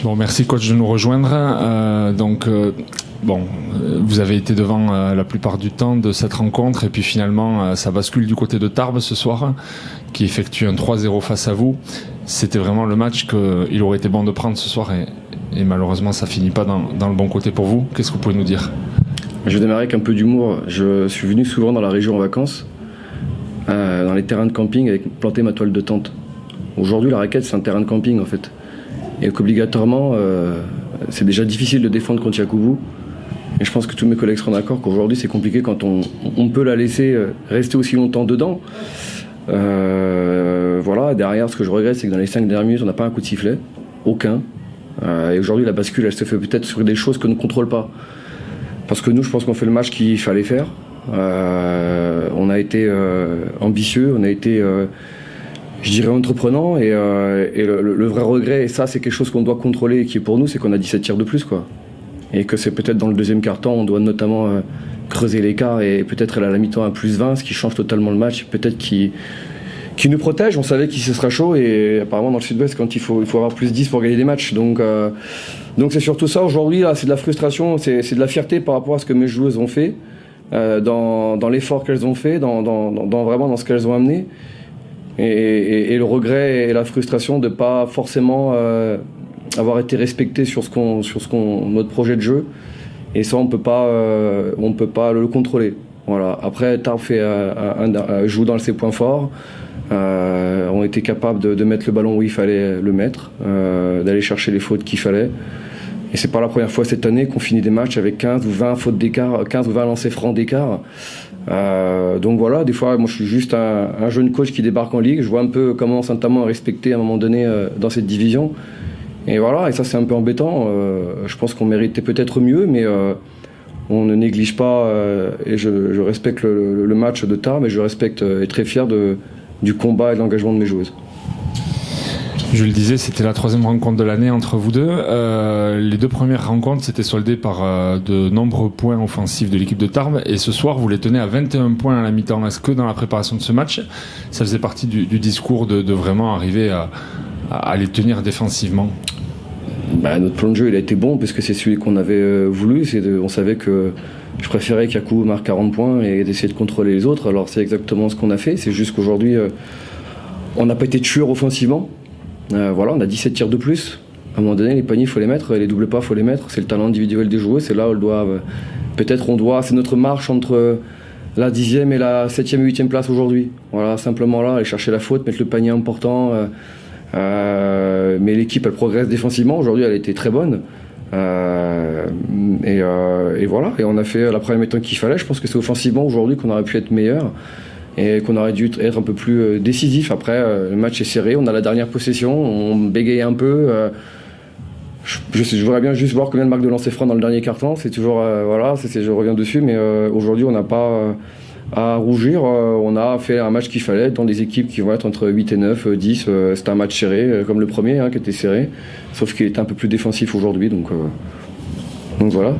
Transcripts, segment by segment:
Bon, merci coach de nous rejoindre. Vous avez été devant la plupart du temps de cette rencontre et puis finalement ça bascule du côté de Tarbes ce soir qui effectue un 3-0 face à vous. C'était vraiment le match qu'il aurait été bon de prendre ce soir et malheureusement ça finit pas dans le bon côté pour vous. Qu'est-ce que vous pouvez nous dire? Je vais démarrer avec un peu d'humour. Je suis venu souvent dans la région en vacances, dans les terrains de camping avec planter ma toile de tente. Aujourd'hui la raquette c'est un terrain de camping en fait. Et qu'obligatoirement c'est déjà difficile de défendre contre Yakubu. Et je pense que tous mes collègues seront d'accord qu'aujourd'hui c'est compliqué quand on peut la laisser rester aussi longtemps dedans. Voilà, derrière ce que je regrette c'est que dans les 5 dernières minutes on n'a pas un coup de sifflet, aucun. Et aujourd'hui la bascule elle se fait peut-être sur des choses que nous ne contrôle pas. Parce que nous je pense qu'on fait le match qu'il fallait faire. On a été ambitieux, on a été je dirais entreprenant et le vrai regret, et ça c'est quelque chose qu'on doit contrôler et qui est pour nous, c'est qu'on a 17 tirs de plus quoi. Et que c'est peut-être dans le deuxième quart-temps, on doit notamment creuser l'écart et peut-être aller à la mi-temps à +20, ce qui change totalement le match, peut-être qui nous protège. On savait qu'il se sera chaud et apparemment dans le sud-ouest quand il faut avoir +10 pour gagner des matchs. Donc c'est surtout ça aujourd'hui, là, c'est de la frustration, c'est de la fierté par rapport à ce que mes joueuses ont fait, dans l'effort qu'elles ont fait, vraiment dans ce qu'elles ont amené. Et le regret et la frustration de pas forcément avoir été respecté sur notre projet de jeu, et ça on peut pas le contrôler. Voilà. Après Tarbes joue dans ses points forts, ont été capables de mettre le ballon où il fallait le mettre, d'aller chercher les fautes qu'il fallait. Et c'est pas la première fois cette année qu'on finit des matchs avec 15 ou 20 fautes d'écart, 15 ou 20 lancers francs d'écart. Donc voilà, des fois moi je suis juste un jeune coach qui débarque en ligue, je vois un peu comment Saint-Amand est respecté à un moment donné dans cette division, et voilà, et ça c'est un peu embêtant. Je pense qu'on méritait peut-être mieux, mais on ne néglige pas, et je respecte le match de Tarbes, et je respecte et très fier du combat et de l'engagement de mes joueuses. Je le disais, c'était la 3e rencontre de l'année entre vous deux. Les 2 premières rencontres s'étaient soldées par de nombreux points offensifs de l'équipe de Tarbes. Et ce soir, vous les tenez à 21 points à la mi-temps. Est-ce que dans la préparation de ce match, ça faisait partie du discours de vraiment arriver à les tenir défensivement? Notre plan de jeu il a été bon parce que c'est celui qu'on avait voulu. On savait que je préférais qu'Yakubu marque 40 points et d'essayer de contrôler les autres. Alors c'est exactement ce qu'on a fait. C'est juste qu'aujourd'hui, on n'a pas été tueurs offensivement. Voilà, on a 17 tirs de plus. À un moment donné, les paniers, il faut les mettre, les doubles pas, il faut les mettre. C'est le talent individuel des joueurs. C'est là où c'est notre marche entre la 10e et la 7e et 8e place aujourd'hui. Voilà, simplement là, aller chercher la faute, mettre le panier important. Mais l'équipe, elle progresse défensivement. Aujourd'hui, elle a été très bonne. Et voilà, et on a fait la première mi-temps qu'il fallait. Je pense que c'est offensivement aujourd'hui qu'on aurait pu être meilleur et qu'on aurait dû être un peu plus décisif. Après, le match est serré, on a la dernière possession, on bégaye un peu. Je voudrais bien juste voir combien de marques de lancer franc dans le dernier quart-temps. C'est toujours, je reviens dessus, mais aujourd'hui on n'a pas à rougir. On a fait un match qu'il fallait dans des équipes qui vont être entre 8 et 9, 10. C'était un match serré, comme le premier qui était serré, sauf qu'il était un peu plus défensif aujourd'hui. Donc voilà.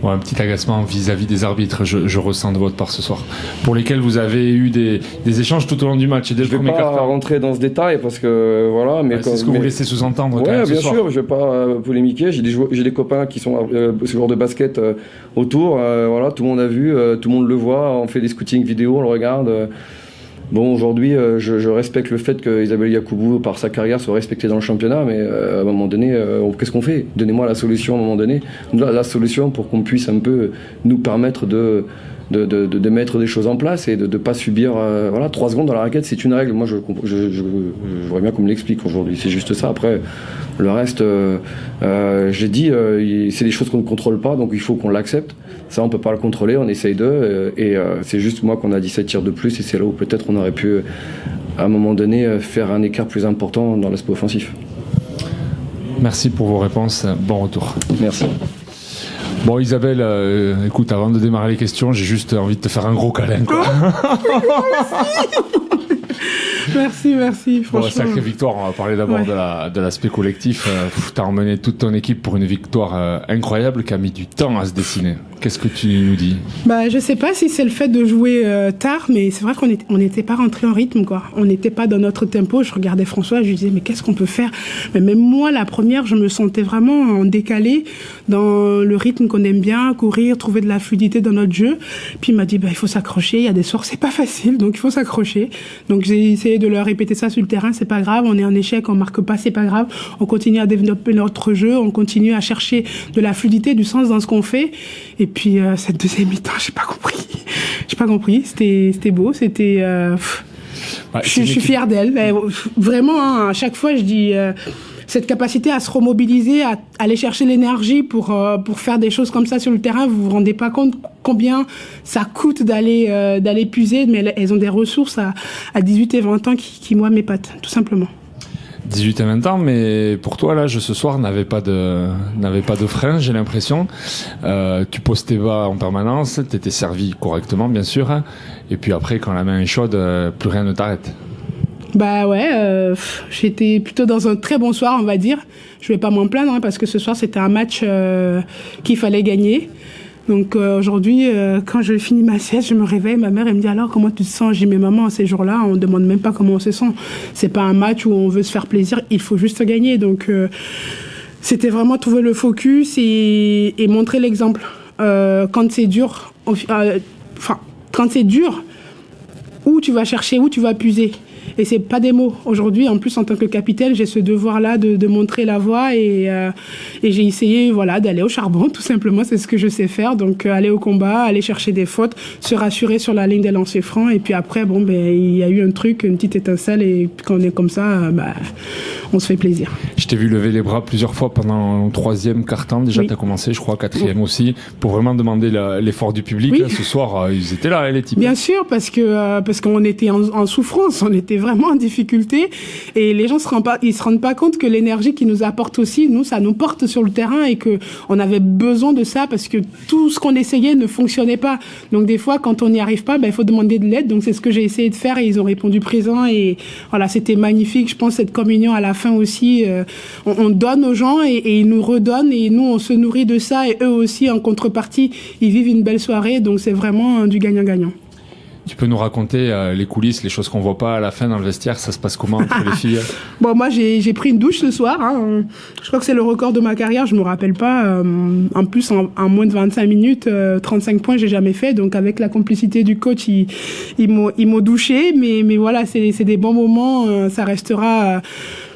Bon, un petit agacement vis-à-vis des arbitres, je ressens de votre part ce soir, pour lesquels vous avez eu des échanges tout au long du match et dès le premier quart-temps. Je ne vais pas rentrer dans ce détail parce que voilà, mais c'est ce que vous laissez sous-entendre. Ouais, quand même, bien ce soir. sûr, je ne vais pas polémiquer. J'ai des copains qui sont joueurs de basket autour. Voilà, tout le monde a vu, tout le monde le voit. On fait des scootings vidéo, on le regarde. Bon, aujourd'hui, je respecte le fait qu'Isabelle Yakubu, par sa carrière, soit respectée dans le championnat, mais à un moment donné, qu'est-ce qu'on fait? Donnez-moi la solution à un moment donné, la solution pour qu'on puisse un peu nous permettre de mettre des choses en place et de ne pas subir 3 secondes dans la raquette, c'est une règle. Moi, je voudrais bien qu'on me l'explique aujourd'hui. C'est juste ça. Après, le reste, j'ai dit, c'est des choses qu'on ne contrôle pas, donc il faut qu'on l'accepte. Ça, on peut pas le contrôler, on essaye et c'est juste moi qu'on a 17 tirs de plus et c'est là où peut-être on aurait pu, à un moment donné, faire un écart plus important dans l'aspect offensif. Merci pour vos réponses. Bon retour. Merci. Bon Isabelle, écoute, avant de démarrer les questions, j'ai juste envie de te faire un gros câlin, quoi. Merci, franchement. Bon, sacrée victoire, on va parler d'abord de l'aspect collectif. T'as emmené toute ton équipe pour une victoire incroyable qui a mis du temps à se dessiner. Qu'est-ce que tu nous dis? Je sais pas si c'est le fait de jouer tard, mais c'est vrai qu'on n'était pas rentré en rythme, quoi. On n'était pas dans notre tempo. Je regardais François, je lui disais, mais qu'est-ce qu'on peut faire? Mais même moi, la première, je me sentais vraiment en décalé dans le rythme qu'on aime bien, courir, trouver de la fluidité dans notre jeu. Puis il m'a dit, il faut s'accrocher. Il y a des soirs, c'est pas facile, donc il faut s'accrocher. Donc j'ai essayé de leur répéter ça sur le terrain, c'est pas grave. On est en échec, on marque pas, c'est pas grave. On continue à développer notre jeu, on continue à chercher de la fluidité, du sens dans ce qu'on fait. Et puis cette deuxième mi-temps, j'ai pas compris. C'était beau, c'était. Je suis fière d'elle. Vraiment, à chaque fois, je dis cette capacité à se remobiliser, à aller chercher l'énergie pour faire des choses comme ça sur le terrain. Vous vous rendez pas compte combien ça coûte d'aller puiser, mais elles ont des ressources à 18 et 20 ans qui moi m'épatent, tout simplement. 18 et 20 ans, mais pour toi, l'âge ce soir n'avait pas de frein, j'ai l'impression. Tu poses tes bas en permanence, t'étais servi correctement, bien sûr. Et puis après, quand la main est chaude, plus rien ne t'arrête. J'étais plutôt dans un très bon soir, on va dire. Je vais pas m'en plaindre, parce que ce soir, c'était un match qu'il fallait gagner. Donc aujourd'hui, quand je finis ma sieste, je me réveille, ma mère elle me dit alors comment tu te sens? J'ai dit mais maman, ces jours-là, on demande même pas comment on se sent. C'est pas un match où on veut se faire plaisir, il faut juste gagner. Donc c'était vraiment trouver le focus et montrer l'exemple. Quand c'est dur, quand c'est dur, où tu vas chercher, où tu vas puiser. Et c'est pas des mots. Aujourd'hui, en plus, en tant que capitaine, j'ai ce devoir-là de montrer la voie et j'ai essayé, d'aller au charbon, tout simplement. C'est ce que je sais faire. Donc, aller au combat, aller chercher des fautes, se rassurer sur la ligne des lancers francs. Et puis après, il y a eu un truc, une petite étincelle. Et quand on est comme ça, on se fait plaisir. Je t'ai vu lever les bras plusieurs fois pendant le troisième quart-temps. Déjà, t'as commencé, je crois, quatrième aussi, pour vraiment demander l'effort du public. Oui. Ce soir, ils étaient là, les types. Bien sûr, parce qu'on était en souffrance. On était vraiment en difficulté et les gens se rendent pas compte que l'énergie qu'ils nous apportent aussi, nous, ça nous porte sur le terrain et que on avait besoin de ça parce que tout ce qu'on essayait ne fonctionnait pas. Donc des fois, quand on n'y arrive pas, il faut demander de l'aide. Donc c'est ce que j'ai essayé de faire et ils ont répondu présent et voilà, c'était magnifique. Je pense cette communion à la fin aussi, on donne aux gens et ils nous redonnent et nous on se nourrit de ça et eux aussi en contrepartie, ils vivent une belle soirée. Donc c'est vraiment du gagnant-gagnant. Tu peux nous raconter les coulisses, les choses qu'on voit pas à la fin dans le vestiaire? Ça se passe comment entre les filles? Bon, moi, j'ai pris une douche ce soir. Je crois que c'est le record de ma carrière. Je me rappelle pas. En plus, en moins de 25 minutes, 35 points, j'ai jamais fait. Donc, avec la complicité du coach, ils m'ont douché. Mais voilà, c'est des bons moments. Ça restera.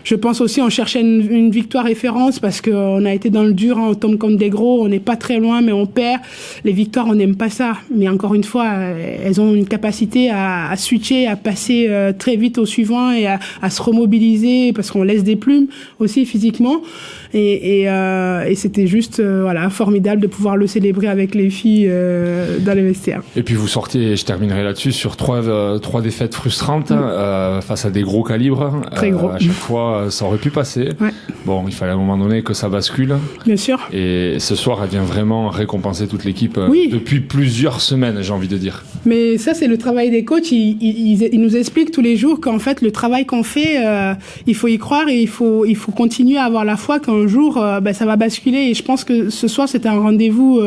Je pense aussi on cherchait une victoire référence parce qu'on a été dans le dur, on tombe comme des gros, on n'est pas très loin mais on perd. Les victoires, on n'aime pas ça. Mais encore une fois, elles ont une capacité à switcher, à passer très vite au suivant et à se remobiliser parce qu'on laisse des plumes aussi physiquement. Et c'était juste formidable de pouvoir le célébrer avec les filles dans les vestiaires. Et puis vous sortiez, je terminerai là-dessus, sur trois défaites frustrantes face à des gros calibres. Très gros. À chaque fois, ça aurait pu passer. Ouais. Bon, il fallait à un moment donné que ça bascule. Bien sûr. Et ce soir, elle vient vraiment récompenser toute l'équipe depuis plusieurs semaines, j'ai envie de dire. Mais ça, c'est le travail des coachs. Ils nous expliquent tous les jours qu'en fait, le travail qu'on fait, il faut y croire et il faut continuer à avoir la foi qu'un jour, ça va basculer. Et je pense que ce soir, c'était un rendez-vous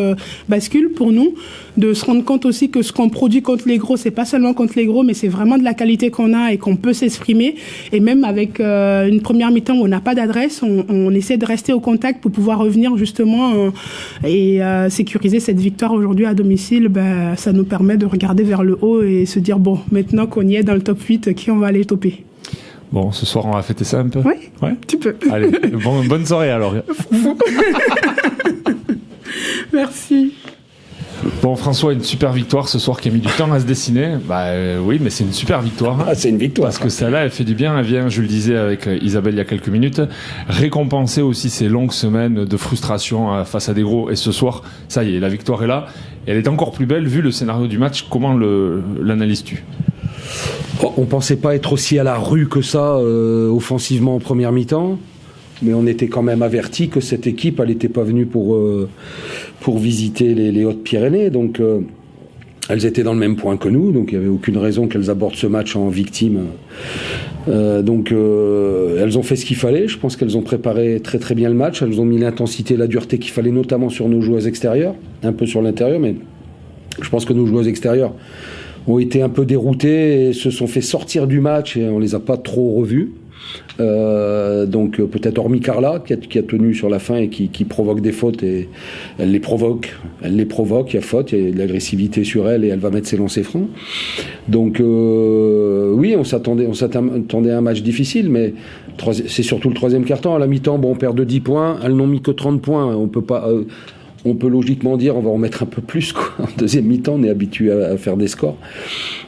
bascule pour nous, de se rendre compte aussi que ce qu'on produit contre les gros, c'est pas seulement contre les gros, mais c'est vraiment de la qualité qu'on a et qu'on peut s'exprimer. Et même avec une première mi-temps où on n'a pas d'adresse, on essaie de rester au contact pour pouvoir revenir justement et sécuriser cette victoire aujourd'hui à domicile. Ça nous permet de regarder vers le haut et se dire, bon, maintenant qu'on y est dans le top 8, qui on va aller toper? Bon, ce soir, on va fêter ça un peu? Oui, ouais. Tu peux. Allez, bonne soirée alors. Merci. Bon, François, une super victoire ce soir qui a mis du temps à se dessiner. Oui, mais c'est une super victoire. Ah, c'est une victoire. Parce que celle-là, elle fait du bien. Elle vient, je le disais avec Isabelle il y a quelques minutes, récompenser aussi ces longues semaines de frustration face à des gros. Et ce soir, ça y est, la victoire est là. Et elle est encore plus belle vu le scénario du match. Comment l'analyses-tu? On pensait pas être aussi à la rue que ça offensivement en première mi-temps, mais on était quand même averti que cette équipe, elle n'était pas venue pour visiter les Hautes-Pyrénées. Donc Elles étaient dans le même point que nous, donc il n'y avait aucune raison qu'elles abordent ce match en victime. Donc elles ont fait ce qu'il fallait. Je pense qu'elles ont préparé très très bien le match. Elles ont mis l'intensité et la dureté qu'il fallait, notamment sur nos joueuses extérieures, un peu sur l'intérieur, mais je pense que nos joueuses extérieures ont été un peu déroutées et se sont fait sortir du match et on les a pas trop revues. Donc peut-être hormis Carla qui a tenu sur la fin et qui provoque des fautes, et elle les provoque, il y a faute, il y a de l'agressivité sur elle et elle va mettre ses lancers francs. Donc oui, on s'attendait à un match difficile, mais c'est surtout le troisième quart-temps. À la mi-temps, bon, on perd de 10 points, elles n'ont mis que 30 points, on peut logiquement dire on va en mettre un peu plus, quoi. En deuxième mi-temps, on est habitué à faire des scores.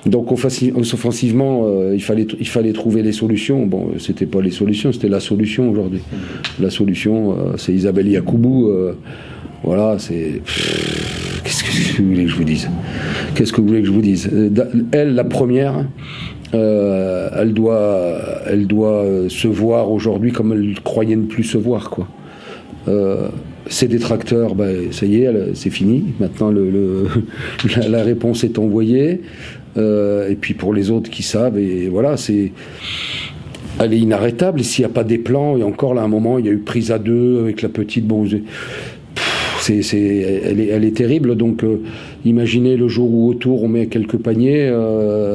Donc offensivement, il fallait trouver les solutions. Bon, c'était pas les solutions, c'était la solution aujourd'hui. La solution, c'est Isabelle Yacoubou. Voilà, c'est... Qu'est-ce que vous voulez que je vous dise Elle, la première, elle doit se voir aujourd'hui comme elle croyait ne plus se voir, quoi. Ces détracteurs, ça y est, c'est fini. Maintenant, la réponse est envoyée. Et puis pour les autres qui savent, et voilà, elle est inarrêtable. Et s'il n'y a pas des plans, et encore là, à un moment, il y a eu prise à 2 avec la petite. Bon, elle est terrible. Donc, imaginez le jour où autour on met quelques paniers,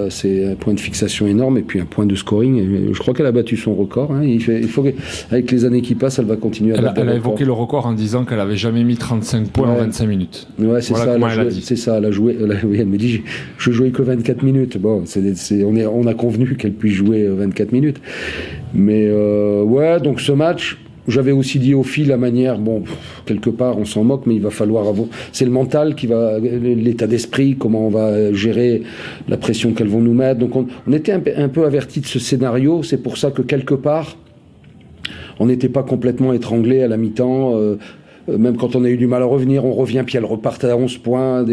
c'est un point de fixation énorme et puis un point de scoring. Et je crois qu'elle a battu son record. Hein. Il faut avec les années qui passent, elle va continuer à battre. Elle a évoqué le record en disant qu'elle avait jamais mis 35 points en 25 minutes. Ouais, c'est ça. Elle a joué. Elle me dit, je jouais que 24 minutes. Bon, on a convenu qu'elle puisse jouer 24 minutes. Mais ouais, donc ce match. J'avais aussi dit aux filles la manière, bon, quelque part on s'en moque, mais il va falloir avoir, c'est le mental qui va, l'état d'esprit, comment on va gérer la pression qu'elles vont nous mettre. Donc on était un peu avertis de ce scénario, c'est pour ça que quelque part, on n'était pas complètement étranglés à la mi-temps. Même quand on a eu du mal à revenir, on revient, puis elles repartent à 11 points.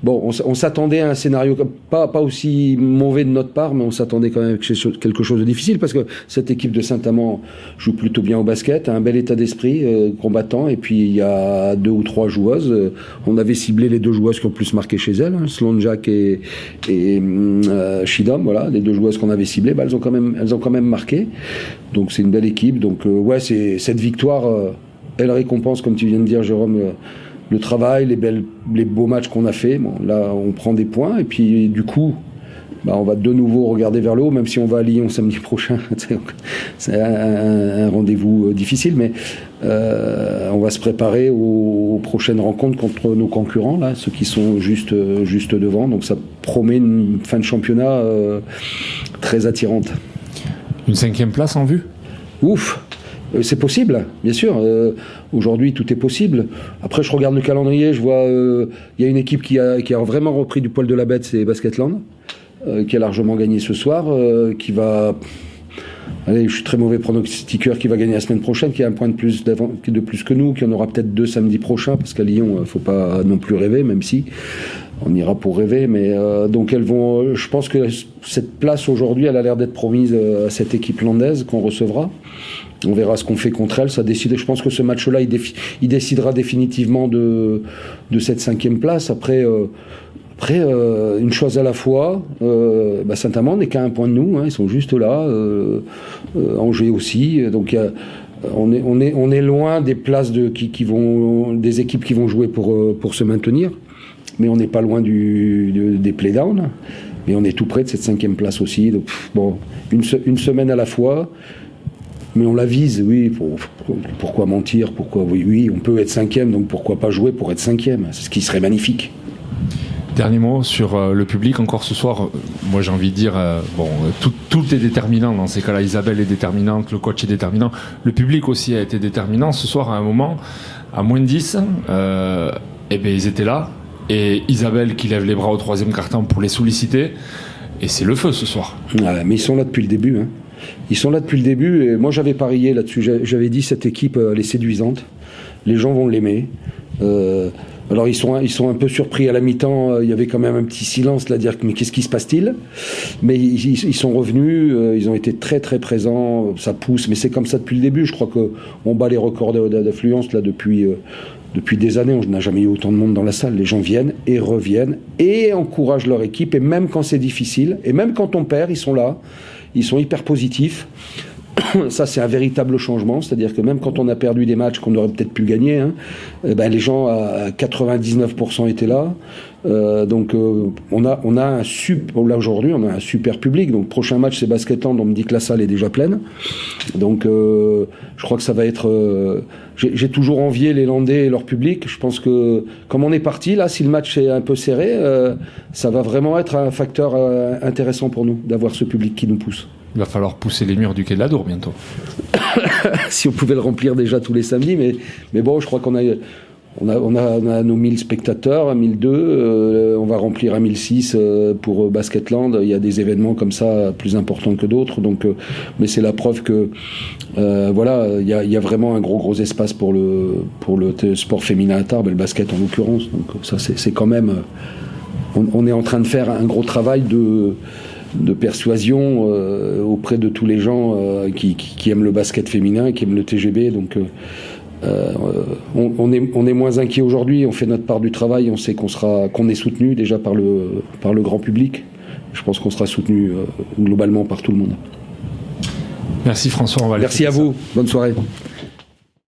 Bon, on s'attendait à un scénario pas aussi mauvais de notre part, mais on s'attendait quand même à quelque chose de difficile, parce que cette équipe de Saint-Amand joue plutôt bien au basket, a un bel état d'esprit, combattant, et puis il y a 2 ou 3 joueuses. On avait ciblé les 2 joueuses qui ont plus marqué chez elles, Slonjak et Shidom, voilà, les 2 joueuses qu'on avait ciblées, elles ont quand même marqué. Donc c'est une belle équipe. Donc ouais, c'est cette victoire. Elle récompense, comme tu viens de dire, Jérôme, le travail, les beaux matchs qu'on a fait. Bon, là, on prend des points, et puis du coup, on va de nouveau regarder vers le haut, même si on va à Lyon samedi prochain. C'est un rendez-vous difficile, mais on va se préparer aux prochaines rencontres contre nos concurrents, là, ceux qui sont juste devant. Donc ça promet une fin de championnat très attirante. Une 5e place en vue ? Ouf! C'est possible, bien sûr. Aujourd'hui, tout est possible. Après, je regarde le calendrier, je vois il y a une équipe qui a vraiment repris du poil de la bête, c'est Basketland, qui a largement gagné ce soir, qui va... Allez, je suis très mauvais pronostiqueur, qui va gagner la semaine prochaine, qui a un point de plus que nous, qui en aura peut-être 2 samedi prochain, parce qu'à Lyon, faut pas non plus rêver, même si on ira pour rêver. Mais donc elles vont... Je pense que cette place aujourd'hui, elle a l'air d'être promise à cette équipe landaise qu'on recevra. On verra ce qu'on fait contre elle. Ça décide. Je pense que ce match-là, il décidera définitivement de cette 5e place. Après, une chose à la fois. Saint-Amand n'est qu'à 1 point de nous. Hein, ils sont juste là. Angers aussi. Donc on est loin des places des équipes qui vont jouer pour se maintenir. Mais on n'est pas loin des playdowns. Mais on est tout près de cette 5e place aussi. Donc bon, une semaine à la fois. Mais on la vise, oui. Pourquoi mentir ? Oui, on peut être 5e, donc pourquoi pas jouer pour être 5e ? C'est ce qui serait magnifique. Dernier mot sur le public, encore ce soir. Moi, j'ai envie de dire, tout est déterminant dans ces cas-là. Isabelle est déterminante, le coach est déterminant. Le public aussi a été déterminant. Ce soir, à un moment, à moins de 10, ils étaient là. Et Isabelle qui lève les bras au 3e quart-temps pour les solliciter. Et c'est le feu ce soir. Ah, mais ils sont là depuis le début, hein. Ils sont là depuis le début, et moi j'avais parié là-dessus, j'avais dit cette équipe elle est séduisante, les gens vont l'aimer. Alors ils sont un peu surpris à la mi-temps, il y avait quand même un petit silence là, dire mais qu'est-ce qui se passe-t-il ? Mais ils sont revenus, ils ont été très très présents, ça pousse, mais c'est comme ça depuis le début. Je crois qu'on bat les records d'affluence là depuis Depuis des années, on n'a jamais eu autant de monde dans la salle. Les gens viennent et reviennent et encouragent leur équipe. Et même quand c'est difficile, et même quand on perd, ils sont là. Ils sont hyper positifs. Ça, c'est un véritable changement. C'est-à-dire que même quand on a perdu des matchs qu'on aurait peut-être pu gagner, hein, les gens à 99% étaient là. Donc on a un super, là aujourd'hui on a un super public. Donc prochain match c'est Basketland, on me dit que la salle est déjà pleine. Donc je crois que ça va être. J'ai toujours envié les Landais et leur public. Je pense que comme on est parti là, si le match est un peu serré, ça va vraiment être un facteur intéressant pour nous d'avoir ce public qui nous pousse. Il va falloir pousser les murs du Quai de la Dour bientôt. Si on pouvait le remplir déjà tous les samedis, mais bon, je crois qu'on a nos 1000 spectateurs, 1002, on va remplir 1006 pour Basketland. Il y a des événements comme ça plus importants que d'autres, donc mais c'est la preuve que voilà, il y a vraiment un gros espace pour le sport féminin à Tarbes, et le basket en l'occurrence. Donc ça c'est quand même on est en train de faire un gros travail de persuasion auprès de tous les gens qui aiment le basket féminin, qui aiment le TGB. Donc on est moins inquiet aujourd'hui, on fait notre part du travail, on sait qu'on est soutenu déjà par le grand public. Je pense qu'on sera soutenu globalement par tout le monde. Merci François, on va aller. Merci à vous, bonne soirée.